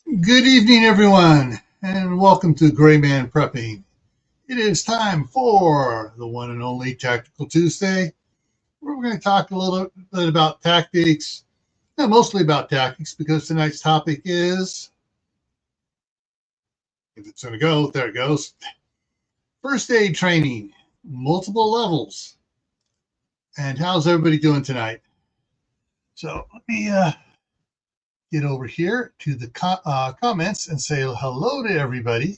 Good evening, everyone, and welcome to Grayman Prepping. It is time for the one and only Tactical Tuesday, where we're going to talk a little bit about tactics, and mostly about tactics, because tonight's topic is, if it's going to go, there it goes, first aid training, multiple levels. And how's everybody doing tonight? So let me get over here to the comments and say hello to everybody.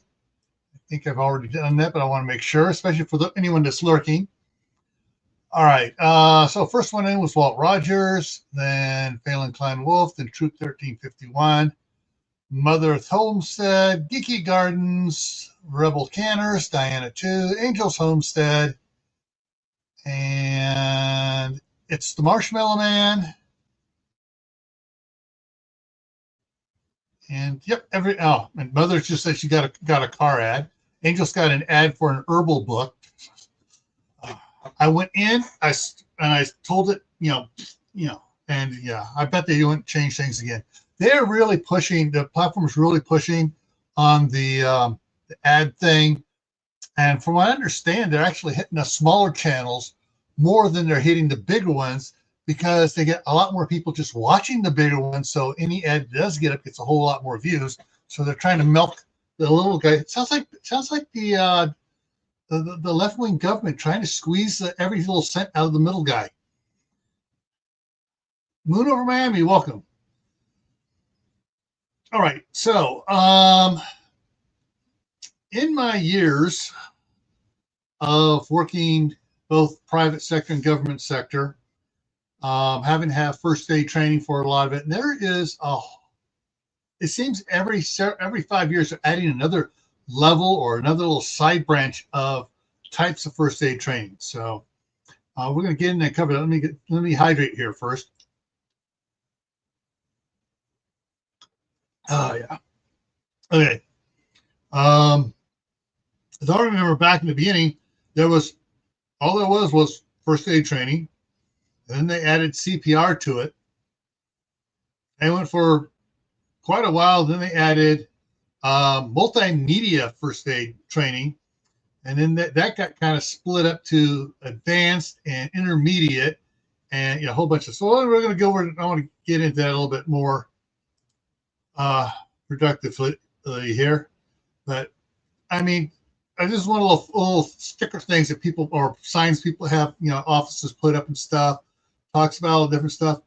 I think I've already done that, but I want to make sure, especially for anyone that's lurking. All right. So first one in was Walt Rogers, then Phelan Klein Wolf, then Troop 1351, Mother Earth Homestead, Geeky Gardens, Rebel Canners, Diana 2, Angels Homestead, and it's the Marshmallow Man. And yep, and Mother just said she got a car ad. Angel's got an ad for an herbal book. I went in, I told it, and yeah, I bet they wouldn't change things again. They're really pushing, the platform's really pushing on the ad thing. And from what I understand, they're actually hitting the smaller channels more than they're hitting the bigger ones because they get a lot more people just watching the bigger ones. So any ad that does get up gets a whole lot more views. So they're trying to milk the little guy. It sounds like the left-wing government trying to squeeze every little cent out of the middle guy. Moon over Miami, welcome. All right, so in my years of working both private sector and government sector, having to have first aid training for a lot of it, and there is it seems every 5 years they're adding another level or another little side branch of types of first aid training. So we're going to get in and cover that. Let me hydrate here first. Oh yeah. Okay. As I remember back in the beginning, all there was first aid training, and then they added CPR to it. They went for quite a while. Then they added multimedia first aid training, and then that got kind of split up to advanced and intermediate, and a whole bunch of. So we're going to go over. I want to get into that a little bit more productively here, but I mean, I just want little sticker things that people or signs people have, offices put up and stuff. Talks about all the different stuff.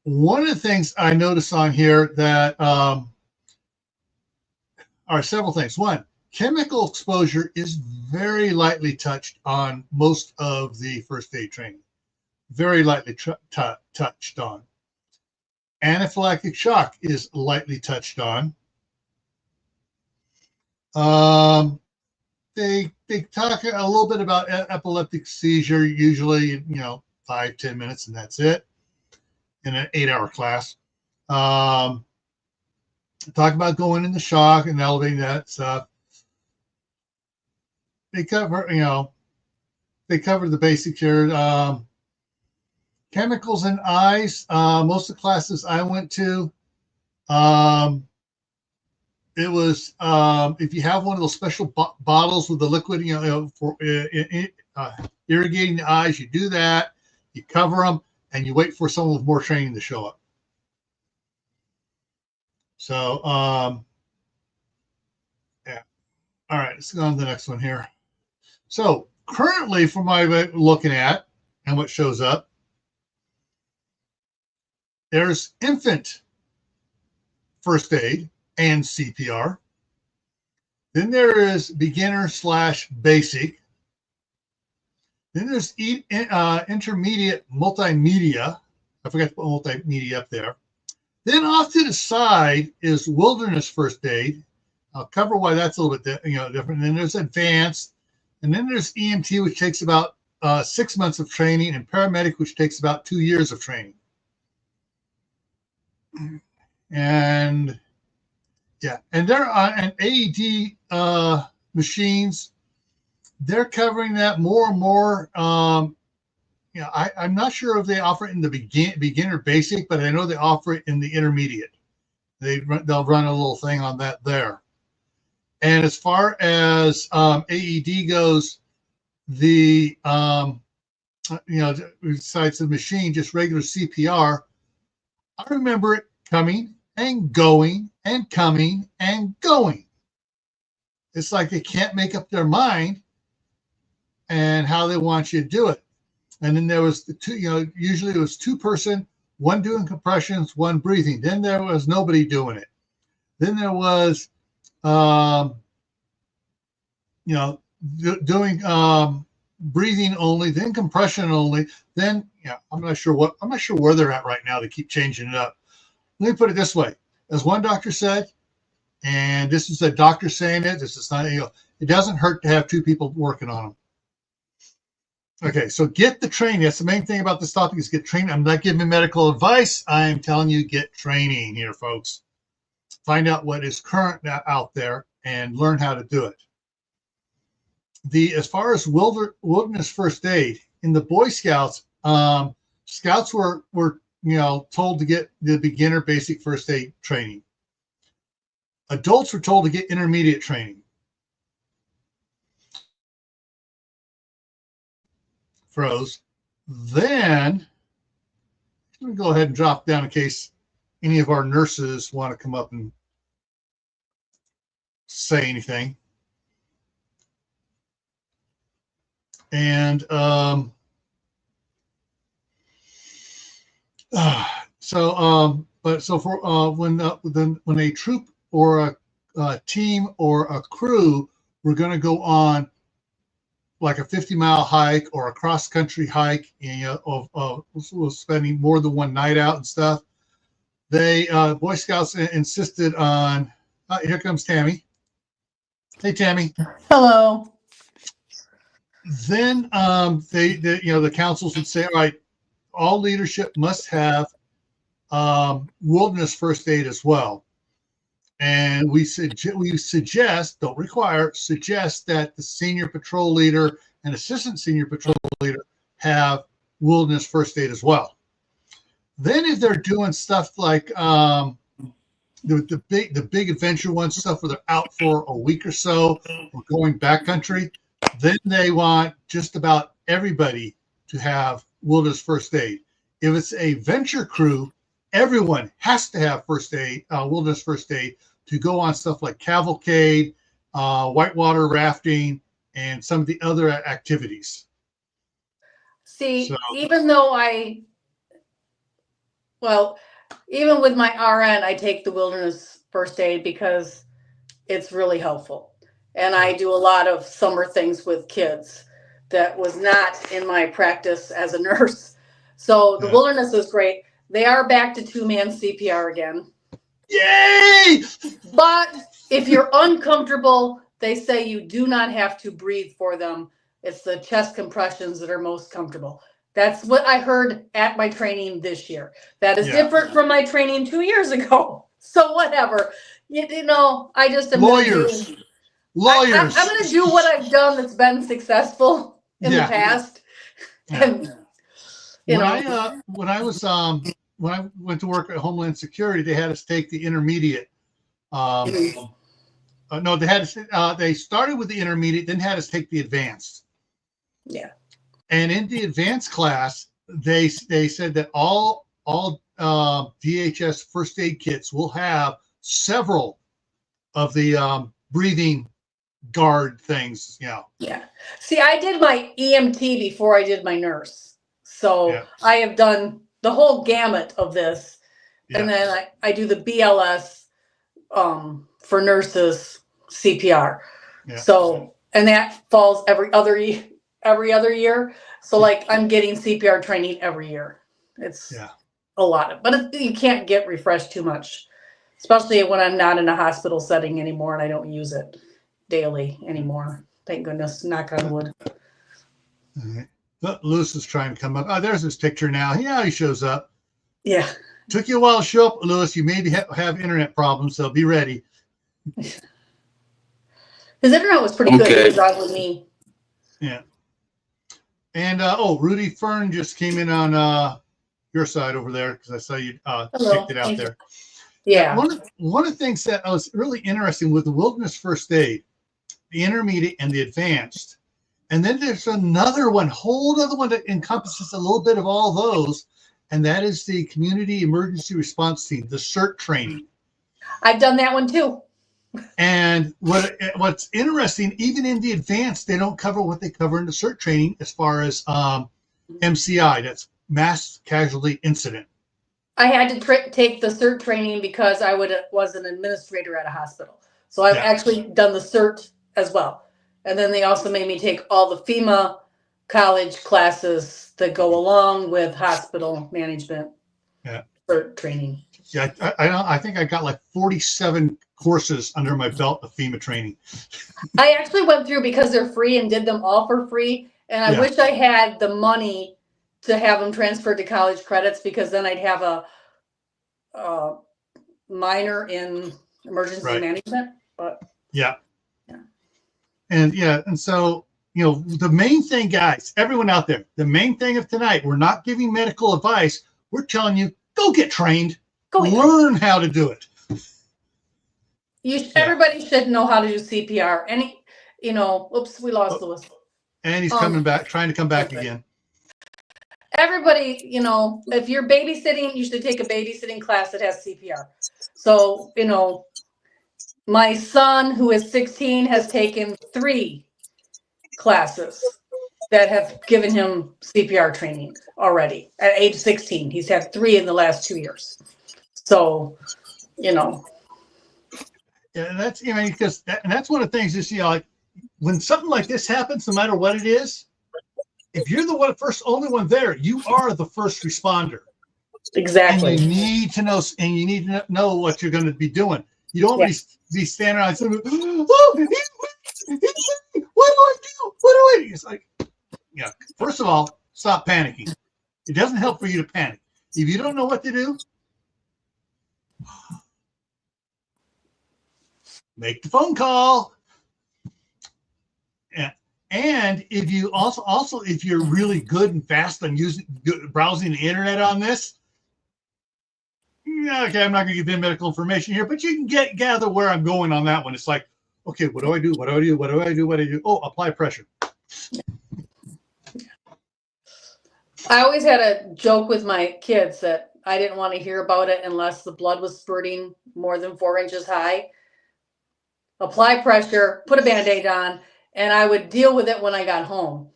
One of the things I notice on here that are several things. One, chemical exposure is very lightly touched on most of the first aid training. Very lightly touched on. Anaphylactic shock is lightly touched on. They talk a little bit about epileptic seizure, usually 5-10 minutes, and that's it in an 8-hour class. Talk about going into shock and elevating that stuff. They cover the basics here. Chemicals in eyes. Most of the classes I went to, it was if you have one of those special bottles with the liquid, for irrigating the eyes, you do that. You cover them, and you wait for someone with more training to show up. So, yeah. All right, let's go on to the next one here. So, currently, from my looking at and what shows up, there's infant first aid and CPR. Then there is beginner/basic. Then there's intermediate multimedia. I forgot to put multimedia up there. Then off to the side is wilderness first aid. I'll cover why that's a little bit different. And then there's advanced. And then there's EMT, which takes about 6 months of training, and paramedic, which takes about 2 years of training. And yeah, and they're on AED machines. They're covering that more and more. I'm not sure if they offer it in the beginner basic, but I know they offer it in the intermediate. They'll run a little thing on that there. And as far as AED goes, the besides the machine, just regular CPR, I remember it coming and going and coming and going. It's like they can't make up their mind and how they want you to do it. And then there was the two, usually it was 2-person, one doing compressions, one breathing. Then there was nobody doing it. Then there was, doing breathing only, then compression only. Then, I'm not sure where they're at right now. They keep changing it up. Let me put it this way. As one doctor said, and this is a doctor saying it, this is not, it doesn't hurt to have 2 people working on them. Okay, so get the training. That's the main thing about this topic is get training. I'm not giving medical advice. I am telling you, get training here, folks. Find out what is current out there and learn how to do it. As far as wilderness first aid, in the Boy Scouts, scouts were told to get the beginner basic first aid training. Adults were told to get intermediate training. Froze. Then I'm going to go ahead and drop down in case any of our nurses want to come up and say anything. And when a troop or a team or a crew were going to go on like a 50-mile hike or a cross-country hike, was spending more than one night out and stuff, they Boy Scouts insisted on. Here comes Tammy. Hey, Tammy. Hello. Then the councils would say, all right, all leadership must have wilderness first aid as well. And we suggest, don't require, suggest that the senior patrol leader and assistant senior patrol leader have wilderness first aid as well. Then if they're doing stuff like the big adventure one stuff where they're out for a week or so or going backcountry, then they want just about everybody to have wilderness first aid. If it's a venture crew, everyone has to have first aid, wilderness first aid, to go on stuff like cavalcade, whitewater rafting, and some of the other activities. See, even with my RN, I take the wilderness first aid because it's really helpful. And I do a lot of summer things with kids that was not in my practice as a nurse. So the wilderness is great. They are back to 2-man CPR again. Yay! But if you're uncomfortable, they say you do not have to breathe for them. It's the chest compressions that are most comfortable. That's what I heard at my training this year. That is different from my training 2 years ago. So whatever. I just am lawyers. I'm going to do what I've done that's been successful in the past. Yeah. And, when I went to work at Homeland Security, they had us take the intermediate. They started with the intermediate, then had us take the advanced. Yeah. And in the advanced class, they said that all DHS first aid kits will have several of the breathing guard things. Yeah. See, I did my EMT before I did my nurse. So I have done the whole gamut of this. And then I do the BLS for nurses CPR. So, and that falls every other year. So like I'm getting CPR training every year. It's a lot but you can't get refreshed too much, especially when I'm not in a hospital setting anymore and I don't use it daily anymore. Thank goodness, knock on wood. All right. But Lewis is trying to come up. Oh, there's his picture now. Yeah, he shows up. Yeah. Took you a while to show up, Lewis. You maybe have internet problems, so be ready. His internet was pretty good. He was on with me. Yeah. And Rudy Fern just came in on your side over there because I saw you kicked it out there. Yeah. One of the things that was really interesting with the wilderness first aid, the intermediate and the advanced, and then there's another one, whole other one that encompasses a little bit of all those, and that is the community emergency response team, the CERT training. I've done that one too. And what's interesting, even in the advanced, they don't cover what they cover in the CERT training as far as MCI, that's mass casualty incident. I had to take the CERT training because I was an administrator at a hospital. So I've actually done the CERT as well. And then they also made me take all the FEMA college classes that go along with hospital management CERT training. Yeah, I think I got like 47 courses under my belt of FEMA training. I actually went through because they're free and did them all for free. And I wish I had the money to have them transferred to college credits, because then I'd have a minor in emergency management. But and so, you know, the main thing, guys, everyone out there, the main thing of tonight, we're not giving medical advice. We're telling you, go get trained. Learn how to do it. Everybody should know how to do CPR. Oops, we lost Lewis. And he's coming back, trying to come back again. Everybody, if you're babysitting, you should take a babysitting class that has CPR. So, my son, who is 16, has taken 3 classes that have given him CPR training already at age 16. He's had 3 in the last 2 years. So, Yeah, that's, because that's one of the things is, like when something like this happens, no matter what it is, if you're the only one there, you are the first responder. Exactly. And you need to know what you're going to be doing. You don't be standing around saying, what do I do? What do I do? It's like, first of all, stop panicking. It doesn't help for you to panic. If you don't know what to do, make the phone call. And if you also if you're really good and fast on browsing the internet on this, okay, I'm not going to give you medical information here, but you can gather where I'm going on that one. It's like, okay, what do I do? What do I do? What do I do? What do I do? Oh, apply pressure. I always had a joke with my kids that I didn't want to hear about it unless the blood was spurting more than 4 inches high. Apply pressure, put a Band-Aid on, and I would deal with it when I got home.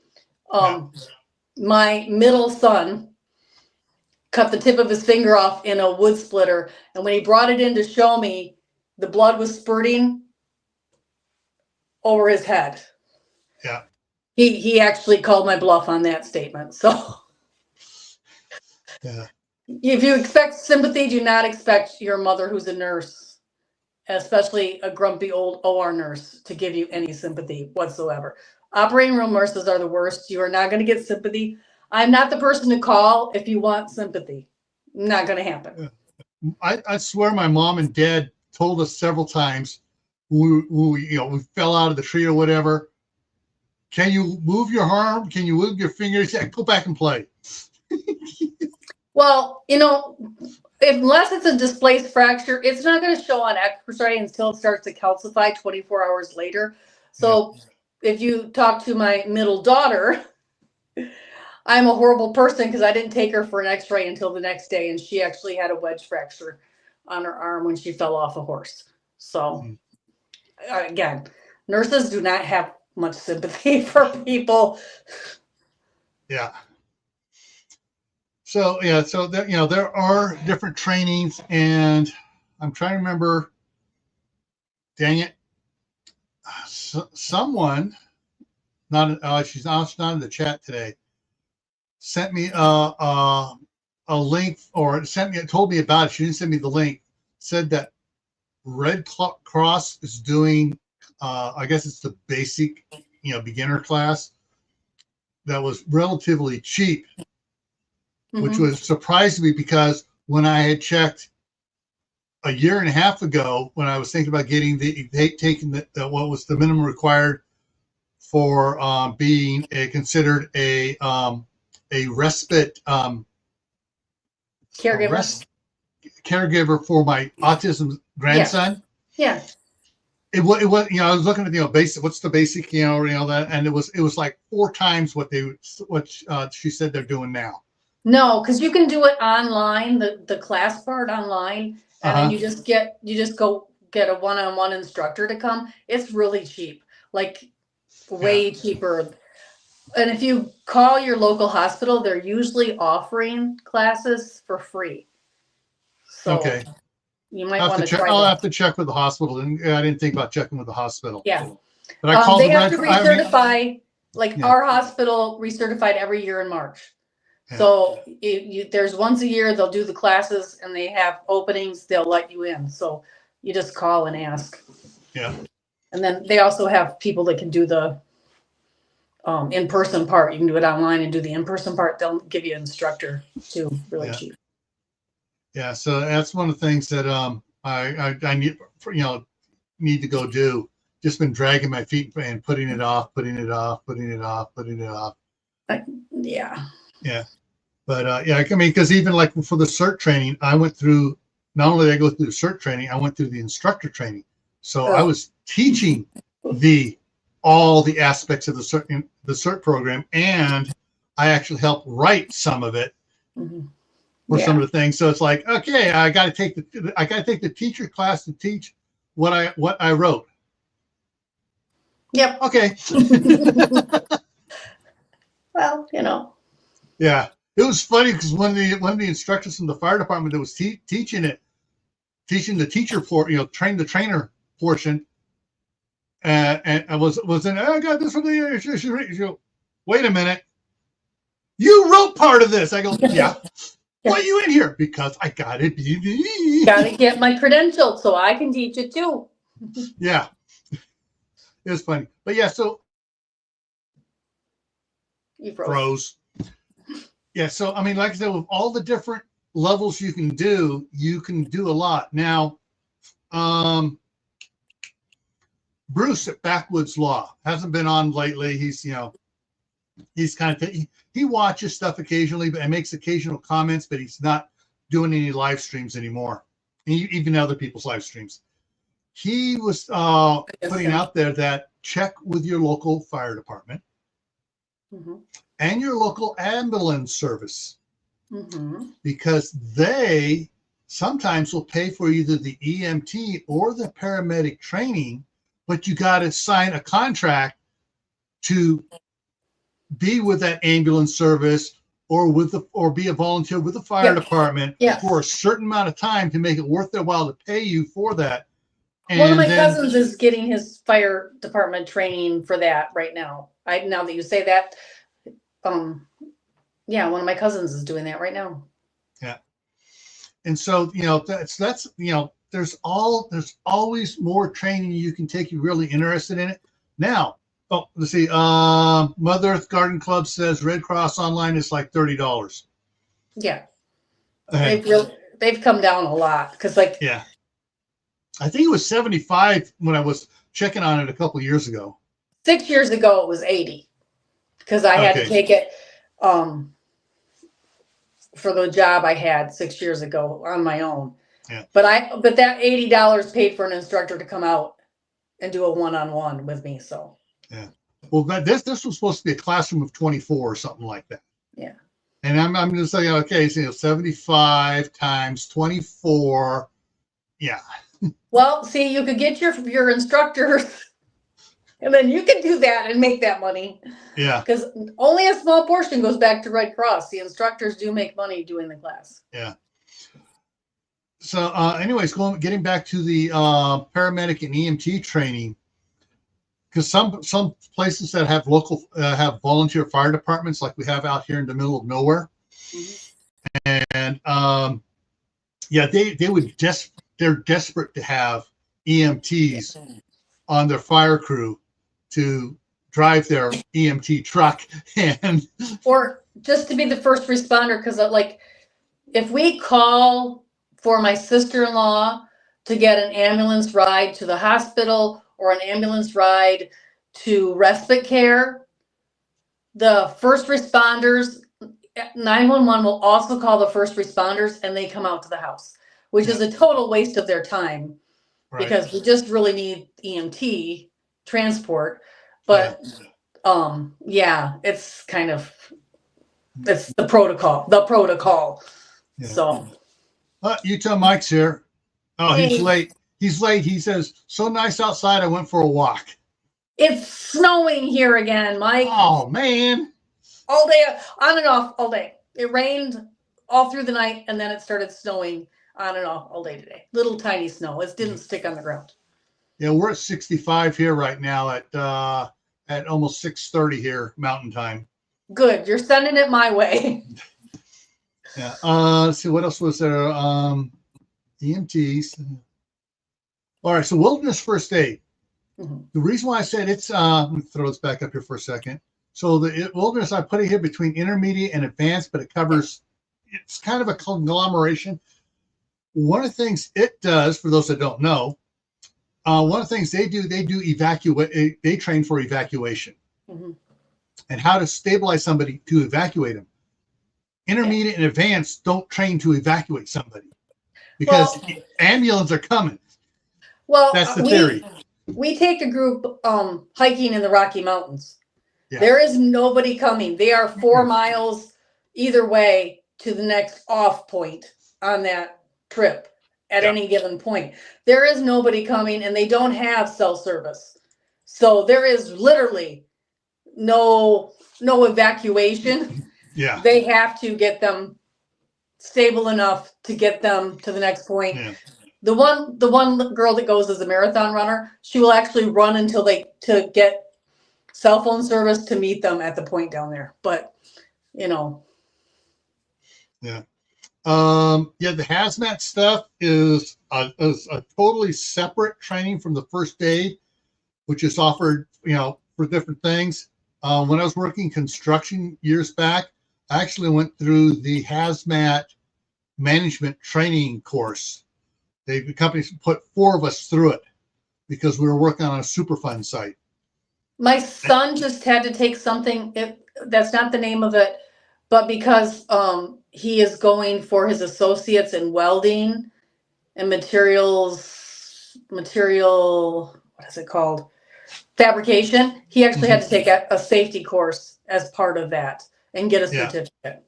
My middle son cut the tip of his finger off in a wood splitter, and when he brought it in to show me, the blood was spurting over his head. Yeah. He actually called my bluff on that statement. So if you expect sympathy, do not expect your mother, who's a nurse, especially a grumpy old OR nurse, to give you any sympathy whatsoever. Operating room nurses are the worst. You are not going to get sympathy. I'm not the person to call if you want sympathy. Not going to happen. I swear my mom and dad told us several times when we fell out of the tree or whatever, can you move your arm? Can you move your fingers? Yeah, go back and play. Well, unless it's a displaced fracture, it's not going to show on X-ray until it starts to calcify 24 hours later. So if you talk to my middle daughter, I'm a horrible person because I didn't take her for an X-ray until the next day, and she actually had a wedge fracture on her arm when she fell off a horse. So again, nurses do not have much sympathy for people. Yeah. So there are different trainings, and I'm trying to remember. Dang it! Someone, she's not in the chat today, sent me a link, or told me about it. She didn't send me the link. Said that Red Cross is doing, I guess it's the basic, beginner class that was relatively cheap. Which was surprised me because when I had checked a year and a half ago, when I was thinking about taking what was the minimum required for being considered a respite caregiver. caregiver for my autism grandson. Yeah. It was, I was looking at, basic, what's the basic, that, and it was like 4 times what she said they're doing now. No, because you can do it online, the class part online, and then you just go get a one-on-one instructor to come. It's really cheap, like way cheaper. And if you call your local hospital, they're usually offering classes for free. So okay. You might want to try. I'll have to check with the hospital, and I didn't think about checking with the hospital. Yeah, but I called. They have to recertify. Our hospital recertified every year in March. Yeah. So there's once a year they'll do the classes, and they have openings. They'll let you in. So you just call and ask. Yeah. And then they also have people that can do the in-person part. You can do it online and do the in-person part. They'll give you an instructor too, really cheap. Yeah, so that's one of the things that I need, need to go do. Just been dragging my feet and putting it off. Yeah. Yeah, but I mean, because even like for the CERT training, I went through. Not only did I go through the CERT training, I went through the instructor training. So I was teaching all the aspects of the CERT program, and I actually helped write some of it. Mm-hmm. For some of the things, so it's like, okay, I got to take the teacher class to teach what I wrote. Yep. Okay. Well, Yeah, it was funny because one of the instructors from the fire department that was teaching the teacher for train the trainer portion, and I was in. I got this from the. She go, wait a minute, you wrote part of this. I go, yeah. Why are you in here? Because I got it. Got to get my credential so I can teach it too. Yeah. It was funny. But yeah, so you froze. Yeah, so I mean, like I said, with all the different levels you can do a lot. Now, Bruce at Backwoods Law hasn't been on lately. He's kind of he watches stuff occasionally and makes occasional comments, but he's not doing any live streams anymore, even other people's live streams. He was putting out there that check with your local fire department and your local ambulance service, because they sometimes will pay for either the EMT or the paramedic training, but you got to sign a contract to be with that ambulance service or be a volunteer with the fire department for a certain amount of time to make it worth their while to pay you for that. And one of my cousins is getting his fire department training for that right now. Now that you say that, one of my cousins is doing that right now. Yeah. And so, that's there's always more training you can take. You're really interested in it. Now, let's see. Mother Earth Garden Club says Red Cross Online is like $30. Yeah, they've come down a lot because I think it was 75 when I was checking on it a couple of years ago. 6 years ago it was 80 because I had to take it for the job I had 6 years ago on my own. Yeah. But that $80 paid for an instructor to come out and do a one-on-one with me. So. Yeah. Well, this was supposed to be a classroom of 24 or something like that. Yeah. And I'm going to say, okay, so 75 times 24. Yeah. Well, see, you could get your instructors, and then you can do that and make that money. Yeah. Because only a small portion goes back to Red Cross. The instructors do make money doing the class. Yeah. So, anyways, getting back to the paramedic and EMT training, because some places that have have volunteer fire departments, like we have out here in the middle of nowhere, and they're desperate to have EMTs on their fire crew to drive their EMT truck or just to be the first responder, because if we call for my sister-in-law to get an ambulance ride to the hospital or an ambulance ride to respite care, the first responders, 911 will also call the first responders and they come out to the house. which is a total waste of their time because we just really need EMT transport. But it's kind of it's the protocol. Yeah. So Utah Mike's here. Oh, hey. he's late. He's late. He says, so nice outside, I went for a walk. It's snowing here again, Mike. Oh man. All day, on and off all day. It rained all through the night and then it started snowing on and off all day today. Little tiny snow. It didn't stick on the ground. Yeah, we're at 65 here right now at almost 6:30 here Mountain Time. Good. You're sending it my way. Yeah. Let's see, what else was there? EMTs. All right, so wilderness first aid. The reason why I said it's let me throw this back up here for a second. So the wilderness, I put it here between intermediate and advanced, but it covers, it's kind of a conglomeration. One of the things it does, for those that don't know, one of the things they do evacuate. They train for evacuation and how to stabilize somebody to evacuate them. Intermediate and advanced don't train to evacuate somebody because ambulance are coming. Well, that's the theory. We take a group hiking in the Rocky Mountains. Yeah. There is nobody coming. They are 4 miles either way to the next off point on that trip at any given point. There is nobody coming and they don't have cell service. So there is literally no evacuation. Yeah. They have to get them stable enough to get them to the next point. Yeah. The one girl that goes as a marathon runner, she will actually run until to get cell phone service to meet them at the point down there. But Yeah. The hazmat stuff is a totally separate training from the first aid, which is offered, for different things. When I was working construction years back, I actually went through the hazmat management training course. The company put 4 of us through it because we were working on a Superfund site. My son just had to take something. That's not the name of it, but because he is going for his associates in welding and material, what is it called? Fabrication. He actually had to take a safety course as part of that and get a certificate.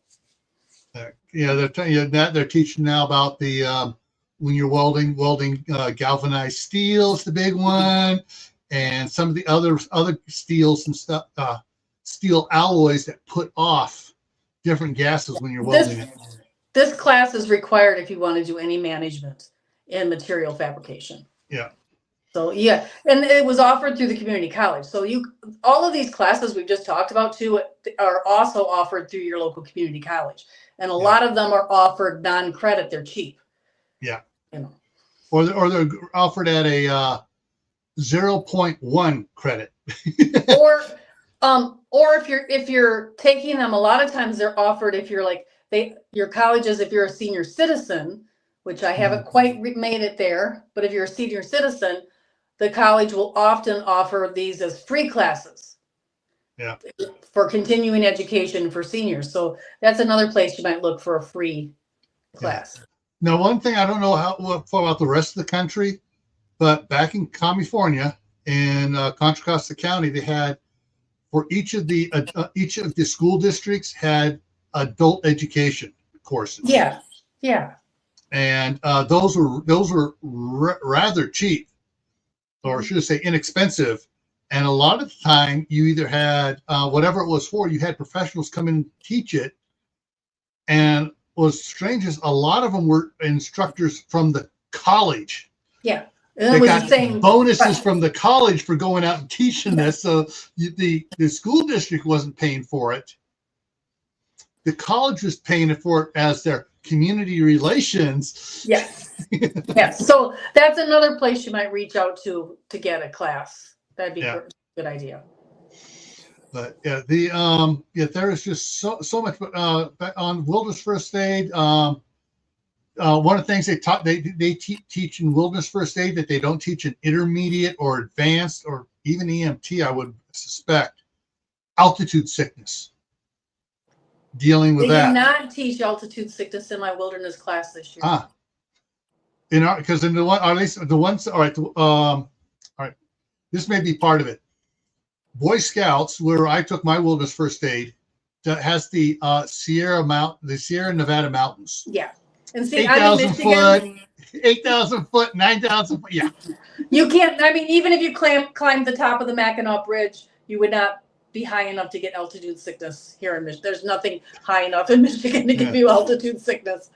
They're teaching now about the when you're welding galvanized steel is the big one, and some of the other steels and stuff, steel alloys that put off different gases when you're welding it. This class is required if you want to do any management in material fabrication. Yeah. So and it was offered through the community college. So all of these classes we've just talked about too are also offered through your local community college, and a lot of them are offered non-credit. They're cheap. Yeah. Or they're offered at a 0.1 credit. or if you're taking them, a lot of times they're offered if you're your colleges, if you're a senior citizen, which I haven't quite made it there, but if you're a senior citizen, the college will often offer these as free classes. Yeah. For continuing education for seniors. So that's another place you might look for a free class. Now, one thing I don't know about the rest of the country, but back in California, in Contra Costa County, they had for each of the school districts had adult education courses. Yeah, yeah. And those were rather cheap, or should I say inexpensive. And a lot of the time, you either had whatever it was for, you had professionals come in and teach it. And what's strange is a lot of them were instructors from the college. Yeah. They got bonuses from the college for going out and teaching this. So the school district wasn't paying for it. The college was paying for it as their community relations. Yes. Yes. So that's another place you might reach out to get a class. That'd be a good idea. But there is just so much on wilderness first aid. One of the things they teach in wilderness first aid that they don't teach in intermediate or advanced or even EMT, I would suspect, altitude sickness. Dealing with that. They did not teach altitude sickness in my wilderness class this year. because in the one, or at least the ones, all right, this may be part of it. Boy Scouts, where I took my wilderness first aid, that has the Sierra Nevada mountains. Yeah, and see, 8,000 foot, 8,000 foot, 9,000 foot. Yeah, you can't. I mean, even if you climb the top of the Mackinac Bridge, you would not be high enough to get altitude sickness here in Michigan. There's nothing high enough in Michigan to give you altitude sickness.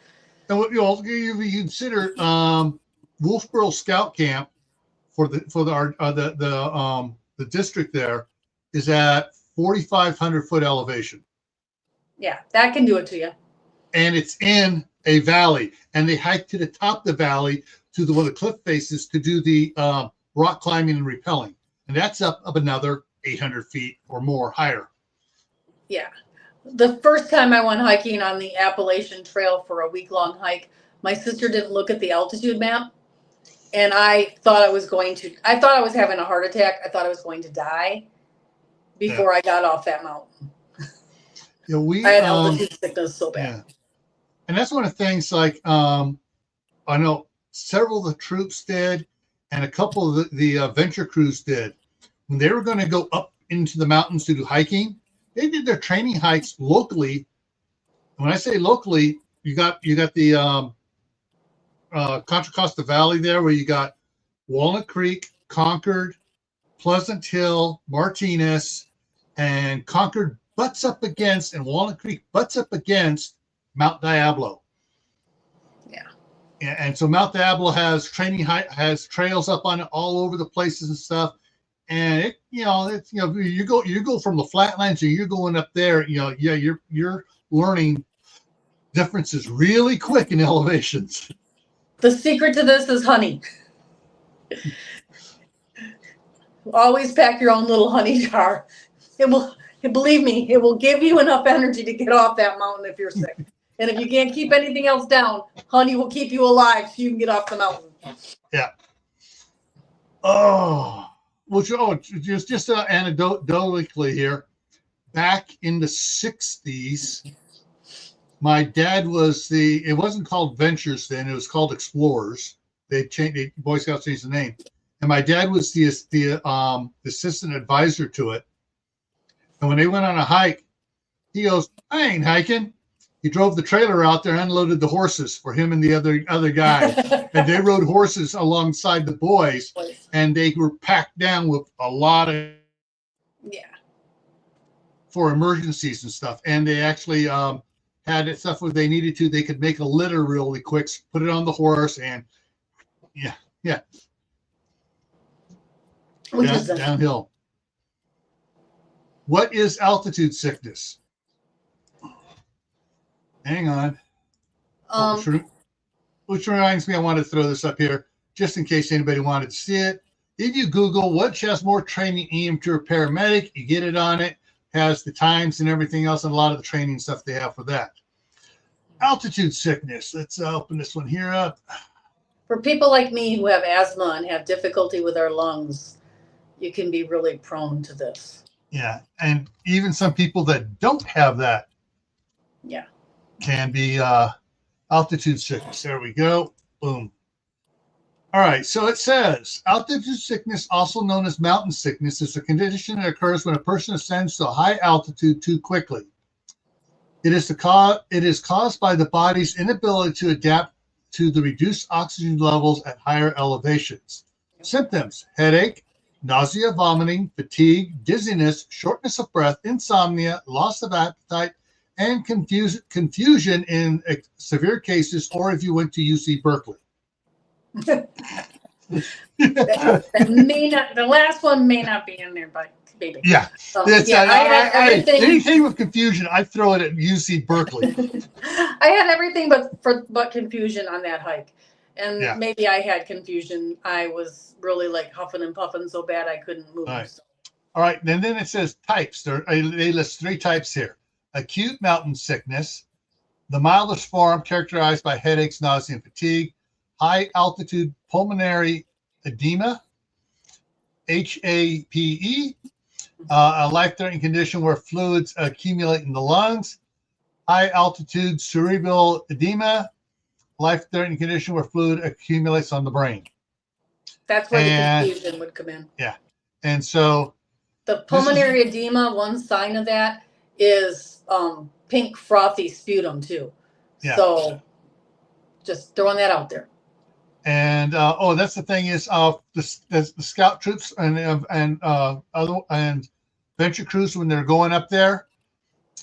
And what you consider Wolfboro Scout Camp for the district there is at 4,500 foot elevation. Yeah, that can do it to you. And it's in a valley, and they hike to the top of the valley to one of the cliff faces to do the rock climbing and rappelling, and that's up another 800 feet or more higher. Yeah. The first time I went hiking on the Appalachian Trail for a week-long hike, my sister didn't look at the altitude map, and I thought I was having a heart attack. I thought I was going to die before I got off that mountain. Yeah, I had altitude sickness so bad. Yeah. And that's one of the things, like, I know several of the troops did, and a couple of the venture crews did. When they were going to go up into the mountains to do hiking, they did their training hikes locally. When I say locally, you got the Contra Costa Valley there, where you got Walnut Creek, Concord, Pleasant Hill, Martinez, and Concord butts up against, and Walnut Creek butts up against Mount Diablo. Yeah. And so Mount Diablo has trails up on it all over the places and stuff. And you go from the flatlands, or you're going up there, you're learning differences really quick in elevations. The secret to this is honey. Always pack your own little honey jar. Believe me, it will give you enough energy to get off that mountain if you're sick. And if you can't keep anything else down, honey will keep you alive so you can get off the mountain. Yeah. Just anecdotally here, back in the 60s, my dad it wasn't called Ventures then, it was called Explorers. Boy Scouts changed the name. And my dad was the assistant advisor to it. And when they went on a hike, he goes, "I ain't hiking." He drove the trailer out there and unloaded the horses for him and the other guy. And they rode horses alongside the boys, and they were packed down with a lot of for emergencies and stuff. And they actually had it stuff where they needed to. They could make a litter really quick, put it on the horse, and downhill. What is altitude sickness? Hang on. Which reminds me, I wanted to throw this up here just in case anybody wanted to see it. If you Google which has more training, EMT or paramedic, you get it on it. Has the times and everything else, and a lot of the training stuff they have for that. Altitude sickness. Let's open this one here up. For people like me who have asthma and have difficulty with our lungs, you can be really prone to this. Yeah, and even some people that don't have that can be altitude sickness. There we go. Boom. All right, so it says altitude sickness, also known as mountain sickness, is a condition that occurs when a person ascends to a high altitude too quickly. It is caused by the body's inability to adapt to the reduced oxygen levels at higher elevations. Symptoms: headache, nausea, vomiting, fatigue, dizziness, shortness of breath, insomnia, loss of appetite, and confusion in severe cases, or if you went to UC Berkeley. that may not, the last one may not be in there, but maybe. Yeah. I had everything. Anything with confusion, I throw it at UC Berkeley. I had everything but confusion on that hike. And maybe I had confusion. I was really like huffing and puffing so bad I couldn't move. All right. And then it says types. They list 3 types here. Acute mountain sickness, the mildest form characterized by headaches, nausea, and fatigue. High altitude pulmonary edema, HAPE, a life-threatening condition where fluids accumulate in the lungs. High altitude cerebral edema, life-threatening condition where fluid accumulates on the brain. That's where the confusion would come in. Yeah. And so the pulmonary edema, one sign of that is pink frothy sputum too. Yeah. So just throwing that out there. And that's the thing is the scout troops and venture crews, when they're going up there,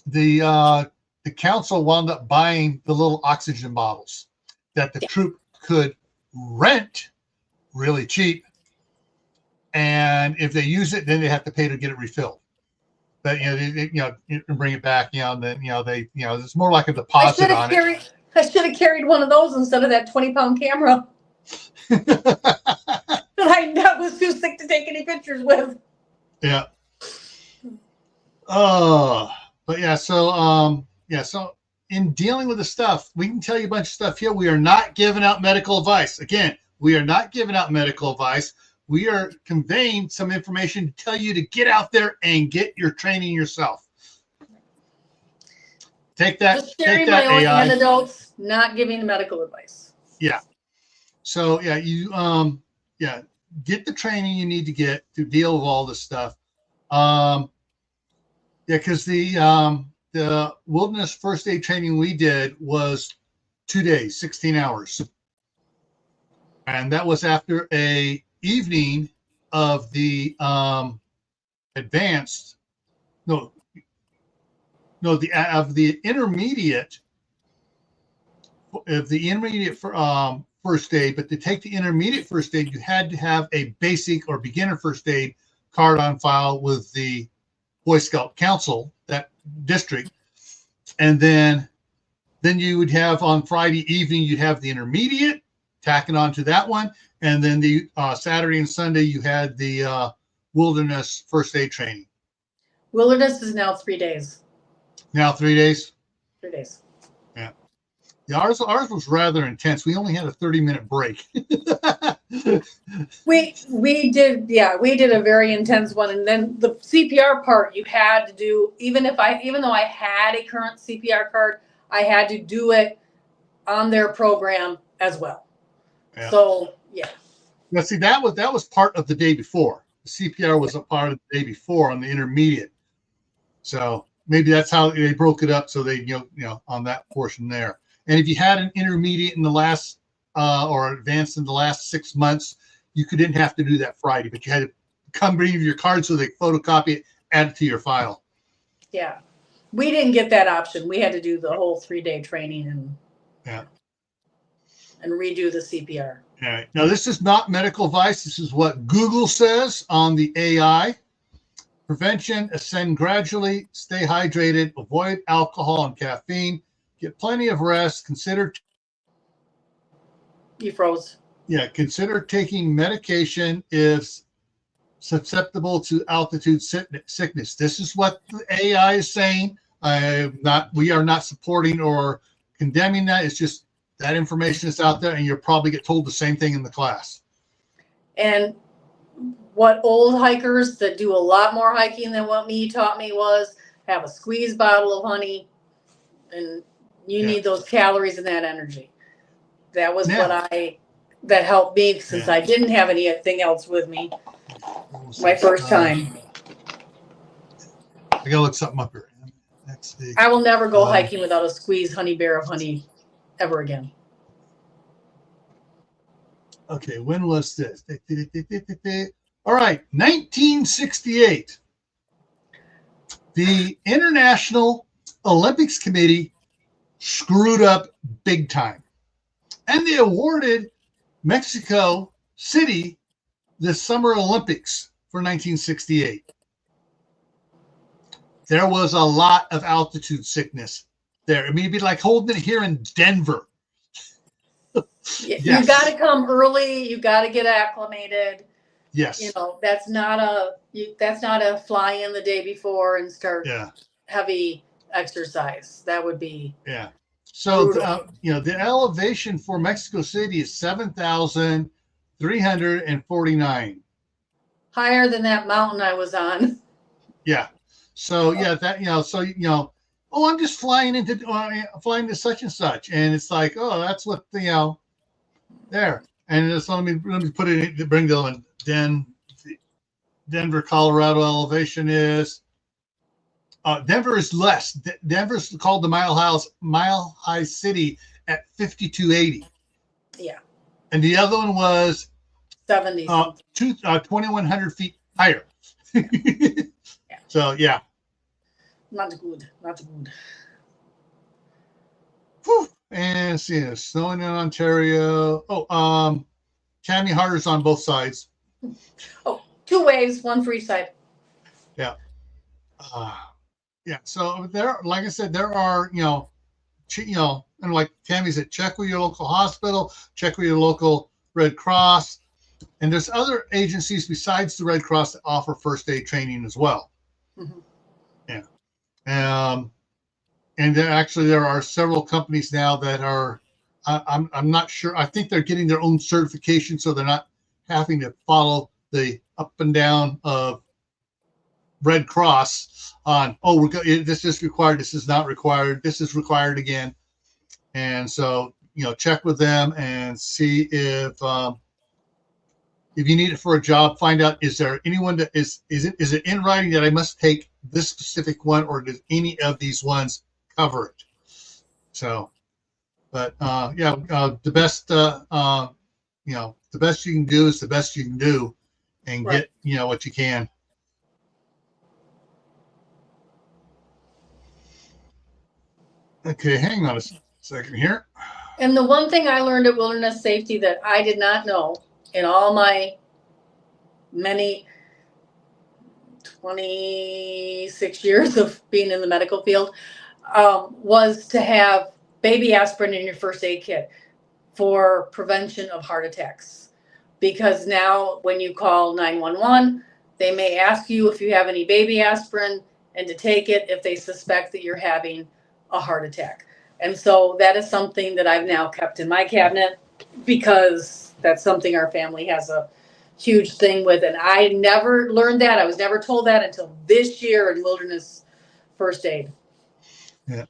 the council wound up buying the little oxygen bottles that the troop could rent really cheap, and if they use it, then they have to pay to get it refilled. But you can bring it back, and then it's more like a deposit on it. I should have carried one of those instead of that 20-pound camera. I was too sick to take any pictures with. Yeah. But yeah, so so in dealing with the stuff, we can tell you a bunch of stuff here. We are not giving out medical advice. Again, we are not giving out medical advice. We are conveying some information to tell you to get out there and get your training yourself. Take that. Just sharing my own anecdotes, not giving medical advice. Yeah. So you get the training you need to get to deal with all this stuff. Because the wilderness first aid training we did was 2 days, 16 hours. And that was after a evening of the intermediate first aid. But to take the intermediate first aid, you had to have a basic or beginner first aid card on file with the Boy Scout Council, that district. And then you would have on Friday evening, you'd have the intermediate, tacking on to that one. And then the Saturday and Sunday, you had the wilderness first aid training. Wilderness is now 3 days. Now 3 days? 3 days. Yeah. Yeah, ours was rather intense. We only had a 30-minute break. we did a very intense one, and then the CPR part you had to do. Even though I had a current CPR card, I had to do it on their program as well. Yeah. So yeah. Now see, that was part of the day before. The CPR was a part of the day before on the intermediate. So maybe that's how they broke it up, so they on that portion there. And if you had an intermediate in the last or advanced in the last 6 months, you didn't have to do that Friday, but you had to come bring your card so they photocopy it, add it to your file. Yeah. We didn't get that option. We had to do the whole 3-day training and redo the CPR. All right. Now, this is not medical advice. This is what Google says on the AI. Prevention, ascend gradually, stay hydrated, avoid alcohol and caffeine, get plenty of rest, consider... You froze. Yeah, consider taking medication if susceptible to altitude sickness. This is what the AI is saying. We are not supporting or condemning that. It's just that information is out there, and you'll probably get told the same thing in the class. And what old hikers that do a lot more hiking than what me taught me was have a squeeze bottle of honey, and you need those calories and that energy. That was that helped me since I didn't have anything else with me my first time. I gotta look something up here. Let's see. I will never go hiking without a squeezed honey bear of honey ever again. Okay, when was this? All right, 1968. The International Olympics Committee screwed up big time. And they awarded Mexico City the Summer Olympics for 1968. There was a lot of altitude sickness there. I mean, it'd be like holding it here in Denver. Yes. You got to come early. You got to get acclimated. Yes. That's not a fly in the day before and start heavy exercise. That would be So, the elevation for Mexico City is 7,349. Higher than that mountain I was on. Yeah. So, oh, I'm just flying to such and such, and it's like, oh, that's what there. And just let me put it to bring the one. Denver, Colorado elevation is. Denver is less. Denver's called the Mile High City at 5280. Yeah. And the other one was 2,100 feet higher. Yeah. So yeah. Not good. Not good. Whew. And see, snowing in Ontario. Oh, Tammy Harder's on both sides. Oh, 2 waves, one for each side. Yeah. Yeah. So there, like I said, there are, and like Tammy said, check with your local hospital, check with your local Red Cross, and there's other agencies besides the Red Cross that offer first aid training as well. Mm-hmm. Yeah. And there are several companies now that are, I'm not sure. I think they're getting their own certification, so they're not having to follow the up and down of Red Cross on, this is required, this is not required, this is required again. And so, check with them and see if you need it for a job. Find out, is there anyone that is it in writing that I must take this specific one, or does any of these ones cover it? So, but the best the best you can do is the best you can do, and right. Get what you can. Okay, hang on a second here. And the one thing I learned at Wilderness Safety that I did not know in all my many 26 years of being in the medical field was to have baby aspirin in your first aid kit for prevention of heart attacks. Because now when you call 911, they may ask you if you have any baby aspirin and to take it if they suspect that you're having a heart attack. And so that is something that I've now kept in my cabinet, because that's something our family has a huge thing with. And I never learned that. I was never told that until this year in Wilderness First Aid. Yeah.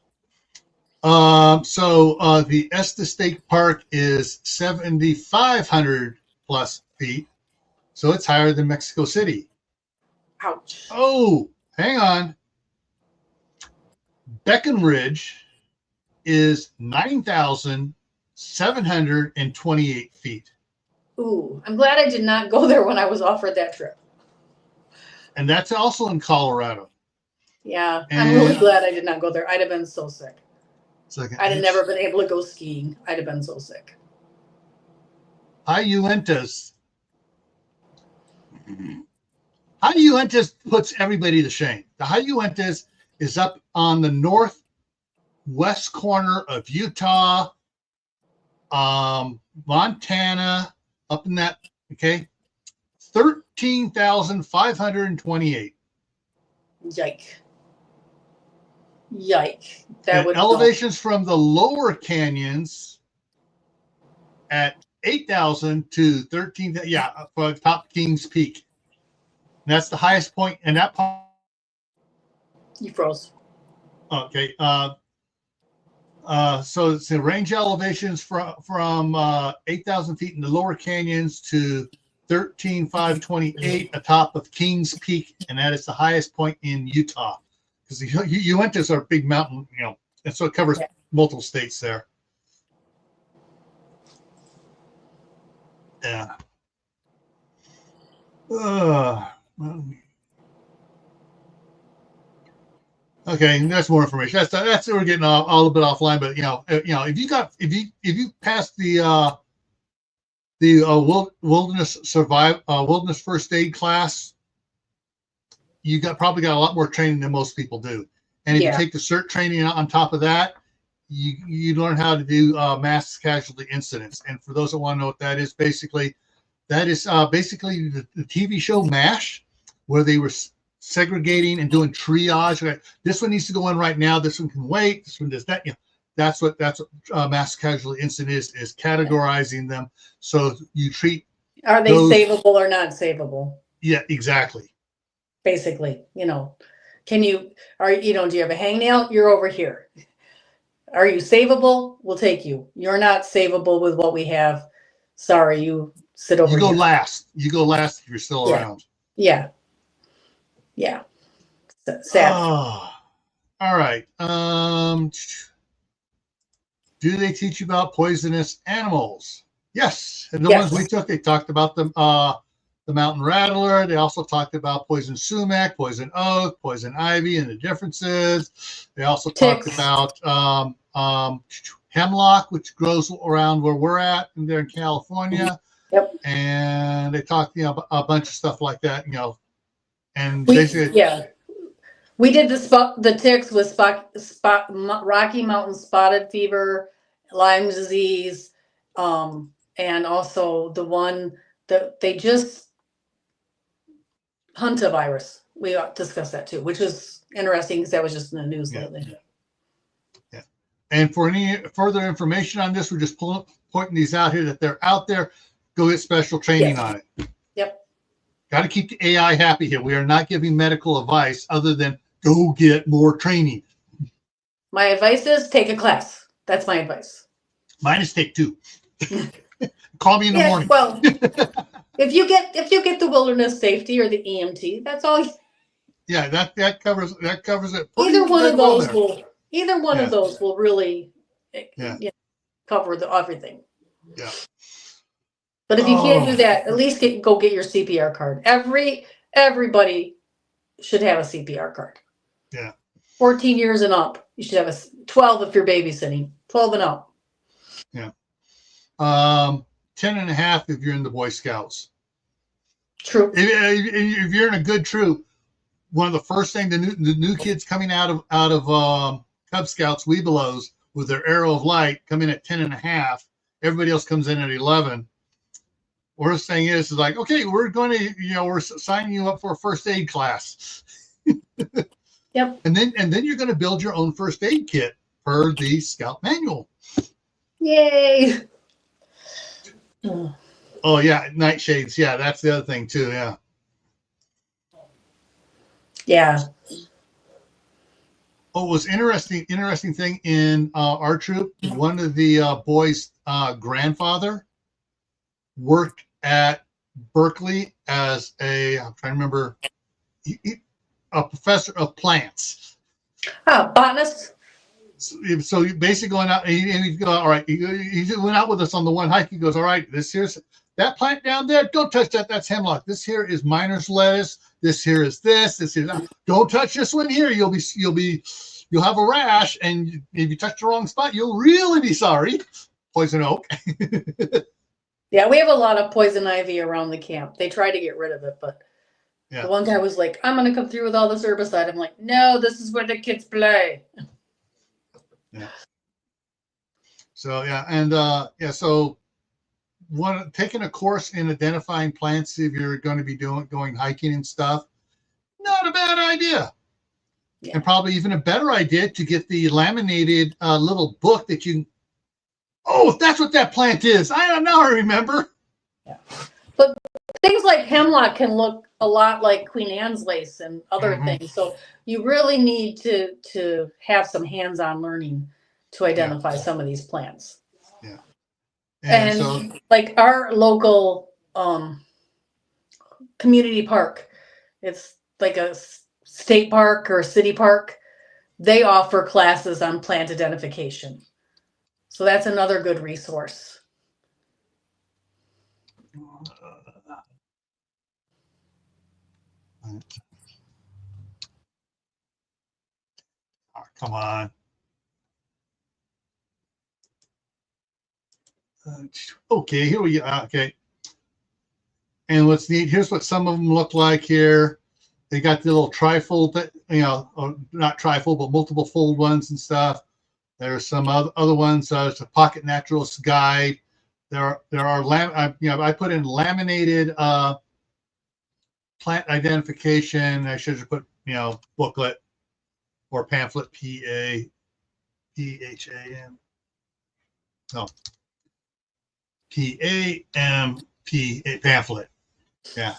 So the Estes State Park is 7,500 plus feet. So it's higher than Mexico City. Ouch. Oh, hang on. Breckenridge is 9,728 feet. Ooh, I'm glad I did not go there when I was offered that trip. And that's also in Colorado. Yeah, I'm really glad I did not go there. I'd have been so sick. I'd have never been able to go skiing. I'd have been so sick. Uintas puts everybody to shame. The Uintas is up on the northwest corner of Utah, Montana, up in that, 13,528. Yike. That would elevations from the lower canyons at 8,000 to 13,000. Yeah, for top Kings Peak. And that's the highest point. And that point. You froze. Okay. So it's the range elevations from 8,000 feet in the lower canyons to 13,528 atop of Kings Peak, and that is the highest point in Utah. Because the Uintas are a big mountain, and so it covers multiple states there. Yeah. Okay, that's more information. That's we're getting a little bit offline, but if you passed the wilderness first aid class, you probably got a lot more training than most people do. And if you take the CERT training on top of that, you learn how to do mass casualty incidents. And for those that want to know what that is, basically the TV show MASH, where they were segregating and doing triage. Right? This one needs to go in right now. This one can wait. This one does that. That's what mass casualty incident is categorizing them. So you treat. Are they savable or not savable? Yeah, exactly. Basically, do you have a hangnail? You're over here. Are you savable? We'll take you. You're not savable with what we have. Sorry, you sit over here. You go last if you're still around. Yeah. Yeah. Sad. Oh, all right. Do they teach you about poisonous animals? Yes. And the ones we took, they talked about the mountain rattler. They also talked about poison sumac, poison oak, poison ivy, and the differences. They also talked about hemlock, which grows around where we're at, and they're in California. Yep. And they talked, a bunch of stuff like that, And we did the ticks with Rocky Mountain spotted fever, Lyme disease, and also the one that they just hantavirus. We discussed that too, which was interesting because that was just in the news lately. Yeah. And for any further information on this, we're just pointing these out here that they're out there. Go get special training on it. Yep. Got to keep the AI happy here. We are not giving medical advice other than go get more training. My advice is take a class. That's my advice. Mine is take 2. Call me in the morning. Well, if you get the wilderness safety or the EMT, that's all. Yeah, that covers it. Either one of those will really cover everything. Yeah. But if you can't do that, at least go get your CPR card. Everybody should have a CPR card. Yeah. 14 years and up. You should have 12 if you're babysitting. 12 and up. Yeah. 10 and a half if you're in the Boy Scouts. True. If you're in a good troop, one of the first things the new kids coming out of Cub Scouts, Webelos, with their arrow of light come in at 10 and a half. Everybody else comes in at 11. Worst thing is like, okay, we're going to, we're signing you up for a first aid class. Yep. And then you're going to build your own first aid kit per the Scout manual. Yay. Oh yeah, nightshades. Yeah, that's the other thing too. Yeah. Yeah. Oh, it was interesting thing in our troop. One of the boys' grandfather worked at Berkeley as I'm trying to remember, a professor of plants. Botanist. So you basically going out and he go, all right, he went out with us on the one hike. He goes, all right, that plant down there, don't touch that. That's hemlock. This here is miner's lettuce. This here is this here is that. Don't touch this one here. You'll have a rash, and if you touch the wrong spot, you'll really be sorry. Poison oak. Yeah, we have a lot of poison ivy around the camp. They try to get rid of it, but the one guy was like, I'm going to come through with all this herbicide. I'm like, no, this is where the kids play. Yeah. So, yeah. And, so taking a course in identifying plants if you're going to be going hiking and stuff, not a bad idea. Yeah. And probably even a better idea to get the laminated little book that you that's what that plant is. I remember. Yeah. But things like hemlock can look a lot like Queen Anne's lace and other things. So you really need to have some hands-on learning to identify some of these plants. Yeah. And so, like our local community park, it's like a state park or city park. They offer classes on plant identification. So that's another good resource. Oh, come on. Okay, here we go. Okay. And what's neat, here's what some of them look like here. They got the little trifold, not trifold, but multiple fold ones and stuff. There's some other ones. It's a Pocket Naturalist Guide. There are I put in laminated plant identification. I should have put booklet or pamphlet, PAMPHLET. Pamphlet. Yeah.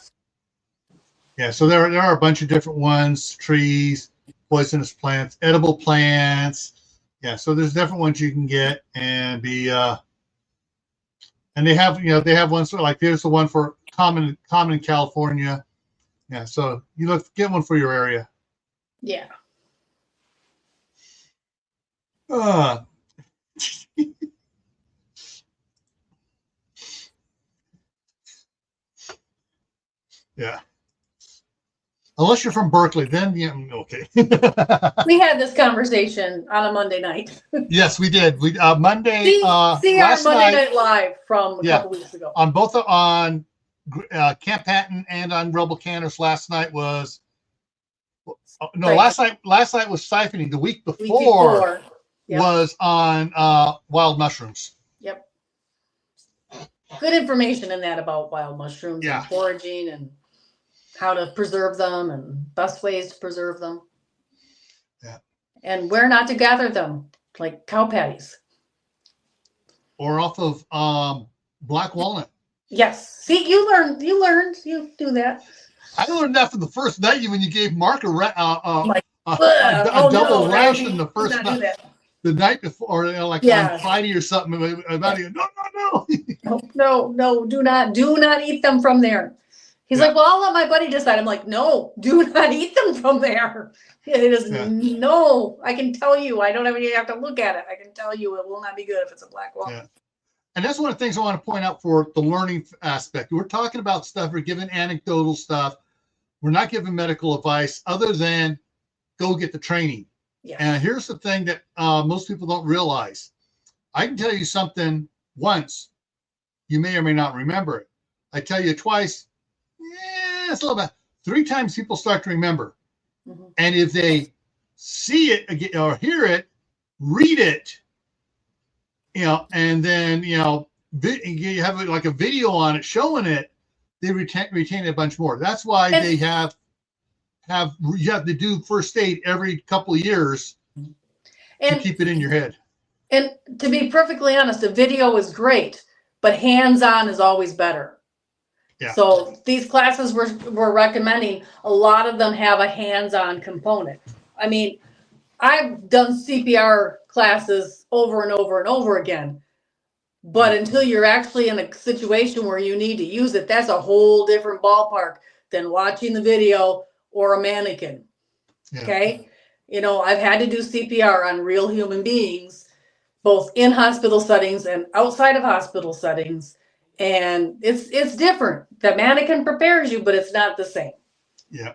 Yeah. So there are a bunch of different ones. Trees. poisonous plants, edible plants. Yeah, so there's different ones you can get and be and they have they have ones like there's the one for common in California. Yeah, so you get one for your area. Yeah. Yeah. Unless you're from Berkeley, then yeah, okay. We had this conversation on a Monday night. Yes, we did. We Monday. See last our Monday night live from a couple weeks ago. On both on Camp Hatton and on Rebel Canners. Last night was last night was siphoning. The week before yep. was on wild mushrooms. Yep. Good information in that about wild mushrooms and foraging and how to preserve them and best ways to preserve them. Yeah. And where not to gather them, like cow patties. Or off of black walnut. Yes. See, you learned, you do that. I learned that from the first night when you gave Mark a double ration the first night. The night before, on Friday or something. About it. No, do not eat them from there. He's like, well, I'll let my buddy decide. I'm like, no, do not eat them from there. It is no. I can tell you. I don't even have to look at it. I can tell you it will not be good if it's a black walnut. Yeah. And that's one of the things I want to point out for the learning aspect. We're talking about stuff. We're giving anecdotal stuff. We're not giving medical advice other than go get the training. Yeah. And here's the thing that most people don't realize. I can tell you something once. You may or may not remember it. I tell you twice. It's a little bit. 3 times people start to remember. Mm-hmm. And if they see it again or hear it, read it, and then, you have like a video on it showing it, they retain a bunch more. That's why they you have to do first aid every couple of years to keep it in your head. And to be perfectly honest, a video is great, but hands-on is always better. Yeah. So these classes we're recommending, a lot of them have a hands-on component. I mean, I've done CPR classes over and over and over again, but until you're actually in a situation where you need to use it, that's a whole different ballpark than watching the video or a mannequin. Yeah. Okay. I've had to do CPR on real human beings, both in hospital settings and outside of hospital settings. And it's different. The mannequin prepares you, but it's not the same. Yeah.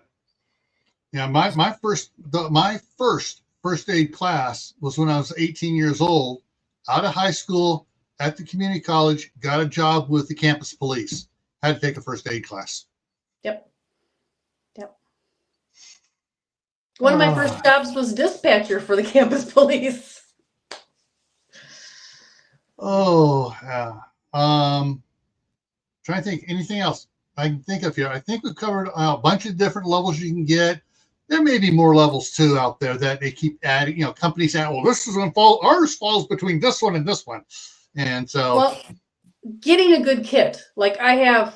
Yeah. My first first aid class was when I was 18 years old, out of high school at the community college, got a job with the campus police. Had to take a first aid class. Yep. One of my first jobs was dispatcher for the campus police. Oh, yeah. Trying to think anything else I can think of here. I think we've covered a bunch of different levels you can get. There may be more levels too out there that they keep adding. Companies add, well, this is going to fall. Ours falls between this one and this one, and so. Well, getting a good kit, like I have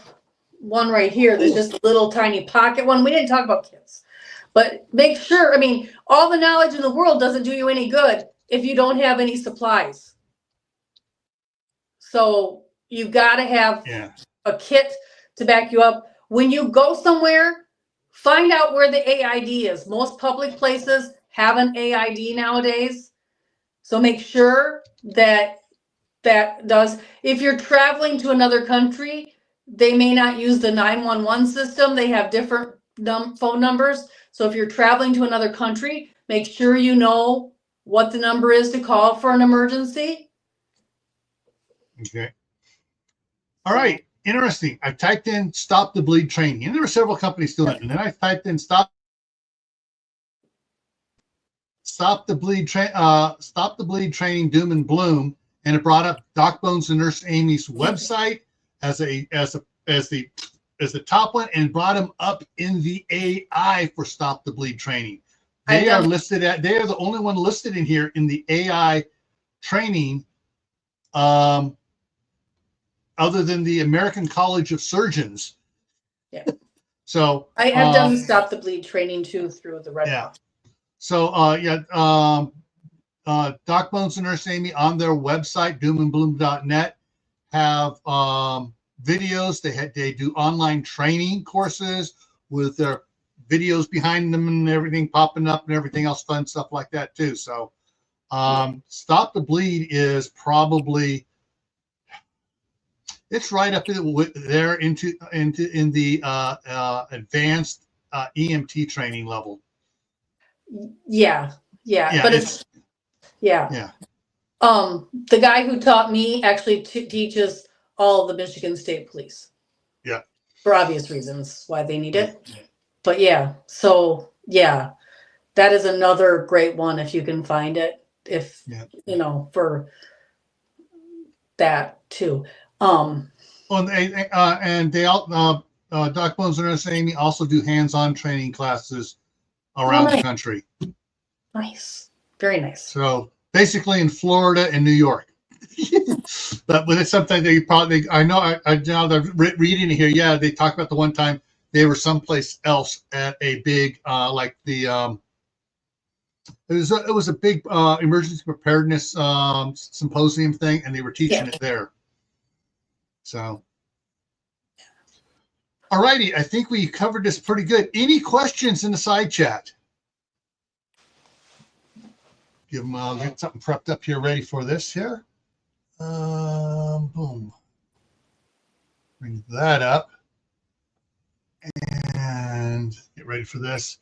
one right here. That's just a little tiny pocket one. We didn't talk about kits, but make sure. I mean, all the knowledge in the world doesn't do you any good if you don't have any supplies. So you got to have a kit to back you up. When you go somewhere, find out where the AID is. Most public places have an AID nowadays. So make sure that does. If you're traveling to another country, they may not use the 911 system. They have different phone numbers. So if you're traveling to another country, make sure you know what the number is to call for an emergency. Okay. All right. Interesting. I typed in "stop the bleed" training, and there were several companies doing it. And then I typed in "stop the bleed training doom and bloom," and it brought up Doc Bones and Nurse Amy's website as the top one, and brought them up in the AI for "stop the bleed" training. They are the only one listed in here in the AI training. Other than the American College of Surgeons. Yeah. So I have done Stop the Bleed training too through the Red Cross. So yeah, Doc Bones and Nurse Amy on their website, doomandbloom.net, have videos. They do online training courses with their videos behind them and everything popping up and everything else, fun stuff like that too. So Stop the Bleed is probably, it's right up there in the advanced EMT training level. Yeah. But it's yeah. The guy who taught me actually teaches all of the Michigan State Police. Yeah. For obvious reasons why they need it. But yeah, so yeah, that is another great one if you can find it. If you know, for that too. And they all Doc Bones and Nurse Amy also do hands-on training classes around the country. Nice, very nice. So basically in Florida and New York. But it's something that you probably, I know, I now they're reading it here. Yeah, they talked about the one time they were someplace else at a big like the it was a big emergency preparedness symposium thing, and they were teaching it there. So, all righty, I think we covered this pretty good. Any questions in the side chat? Give them. I'll get something prepped up here, ready for this here. Boom. Bring that up and get ready for this.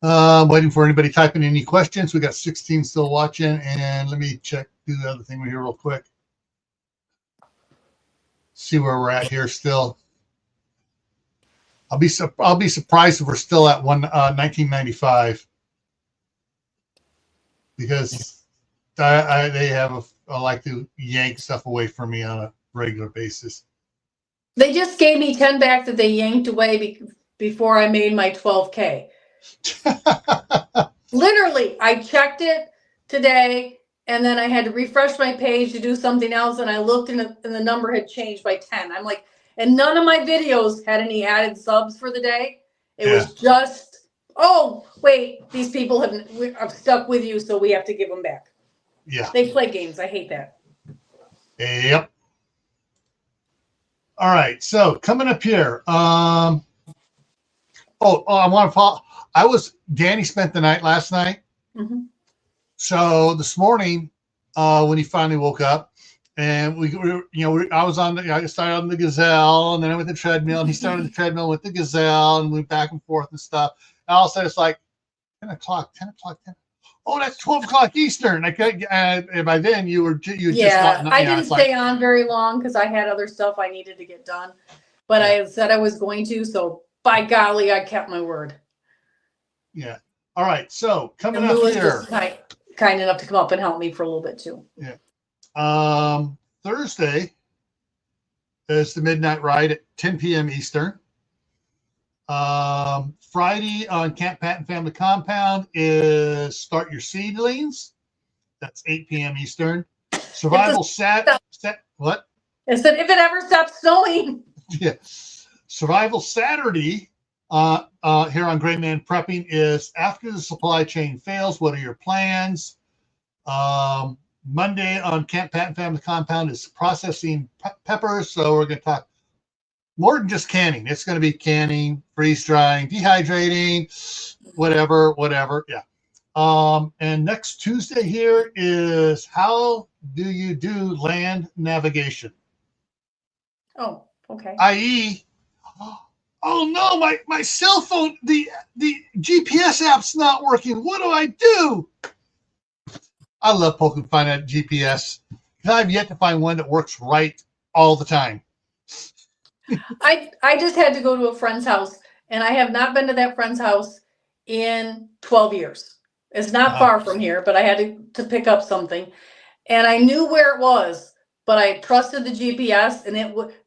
Waiting for anybody typing any questions. We got 16 still watching, and let me check, do the other thing here real quick. See where we're at here still. I'll be surprised if we're still at 1995, because they have I like to yank stuff away from me on a regular basis. They just gave me 10 back that they yanked away before I made my 12K. Literally, I checked it today, and then I had to refresh my page to do something else, and I looked, and the number had changed by 10. I'm like, and none of my videos had any added subs for the day. It was just, oh, wait, they've stuck with you, so we have to give them back. Yeah. They play games. I hate that. Yep. All right. So coming up here. I want to Danny spent the night last night. Mm-hmm. So this morning, when he finally woke up, and I started on the Gazelle, and then I went to the treadmill, and he started the treadmill with the Gazelle, and went back and forth and stuff. And all of a sudden, it's like 10 o'clock. Oh, that's 12 o'clock Eastern. And by then you were just not. I didn't stay on very long because I had other stuff I needed to get done, but I said I was going to. So by golly, I kept my word. Yeah. All right. So coming up here, kind enough to come up and help me for a little bit too. Yeah. Thursday is the midnight ride at 10 p.m. Eastern. Friday on Camp Patton Family Compound is Start Your Seedlings. That's 8 p.m. Eastern. Survival what? I said if it ever stops snowing. Yeah. Survival Saturday here on Grayman Prepping is After the Supply Chain Fails, What Are Your Plans? Monday on Camp Patton Family Compound is Processing Peppers. So we're going to talk more than just canning. It's going to be canning, freeze drying, dehydrating, whatever. Yeah. And next Tuesday here is How Do You Do Land Navigation? Oh, okay. I.e., oh no, my cell phone, the GPS app's not working. What do I do? I love poking fun at GPS. I've yet to find one that works right all the time. I just had to go to a friend's house, and I have not been to that friend's house in 12 years. It's not far from here, but I had to pick up something, and I knew where it was, but I trusted the GPS, and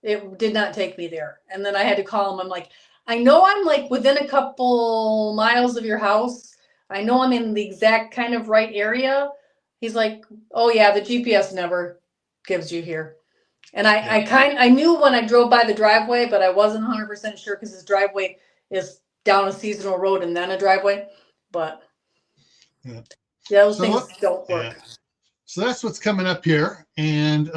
it did not take me there. And then I had to call him. I'm like, I know I'm like within a couple miles of your house. I know I'm in the exact kind of right area. He's like, oh yeah, the GPS never gives you here. And I knew when I drove by the driveway, but I wasn't 100% sure because his driveway is down a seasonal road and then a driveway. But Yeah. Those things don't work. Yeah. So that's what's coming up here. And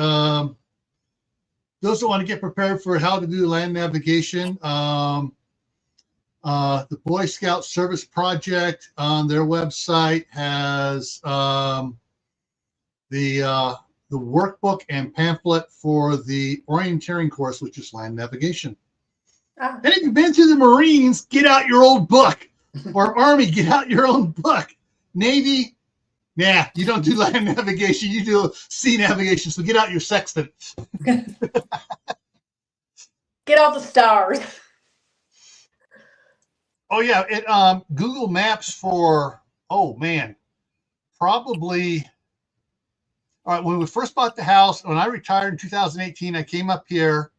those that want to get prepared for how to do land navigation, the Boy Scout Service Project on their website has the workbook and pamphlet for the orienteering course, which is land navigation. And if you've been to the Marines, get out your old book. Or Army, get out your own book. Navy, nah, you don't do land navigation. You do sea navigation. So get out your sextant. Get out the stars. Oh yeah, Google Maps for, oh man, probably. All right, when we first bought the house, when I retired in 2018, I came up here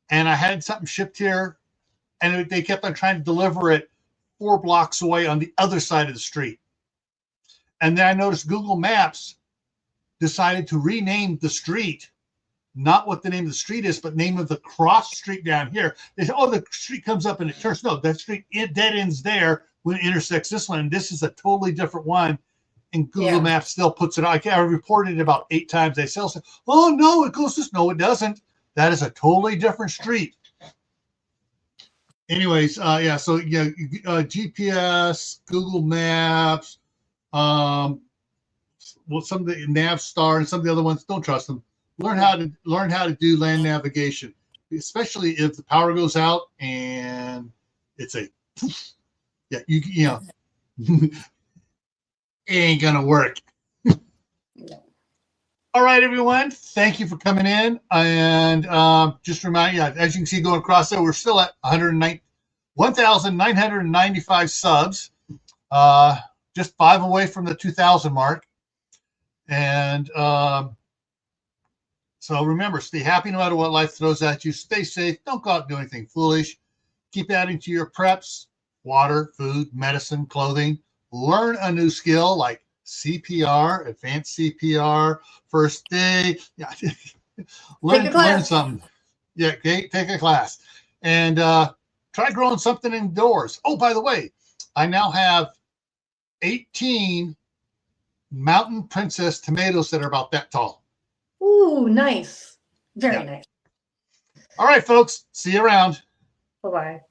and I had something shipped here, and they kept on trying to deliver it 4 blocks away on the other side of the street. And then I noticed Google Maps decided to rename the street, not what the name of the street is, but name of the cross street down here. They said, oh, the street comes up and it turns. No, that street, it dead ends there when it intersects this one. And this is a totally different one. And Google Maps still puts it on. I reported it about 8 times. They still say, oh, no, it goes this. No, it doesn't. That is a totally different street. Anyways, yeah, so yeah, GPS, Google Maps, well, some of the Navstar and some of the other ones, don't trust them. Learn how to do land navigation, especially if the power goes out and it's a yeah, you know it ain't gonna work. All right, everyone. Thank you for coming in. And just remind you, as you can see going across there, we're still at 1,995 subs, just 5 away from the 2,000 mark. And so remember, stay happy no matter what life throws at you. Stay safe. Don't go out and do anything foolish. Keep adding to your preps: water, food, medicine, clothing. Learn a new skill like CPR, advanced CPR, first aid. Yeah. learn something. Yeah, take a class. And try growing something indoors. Oh, by the way, I now have 18 Mountain Princess tomatoes that are about that tall. Ooh, nice. Very nice. All right, folks. See you around. Bye-bye.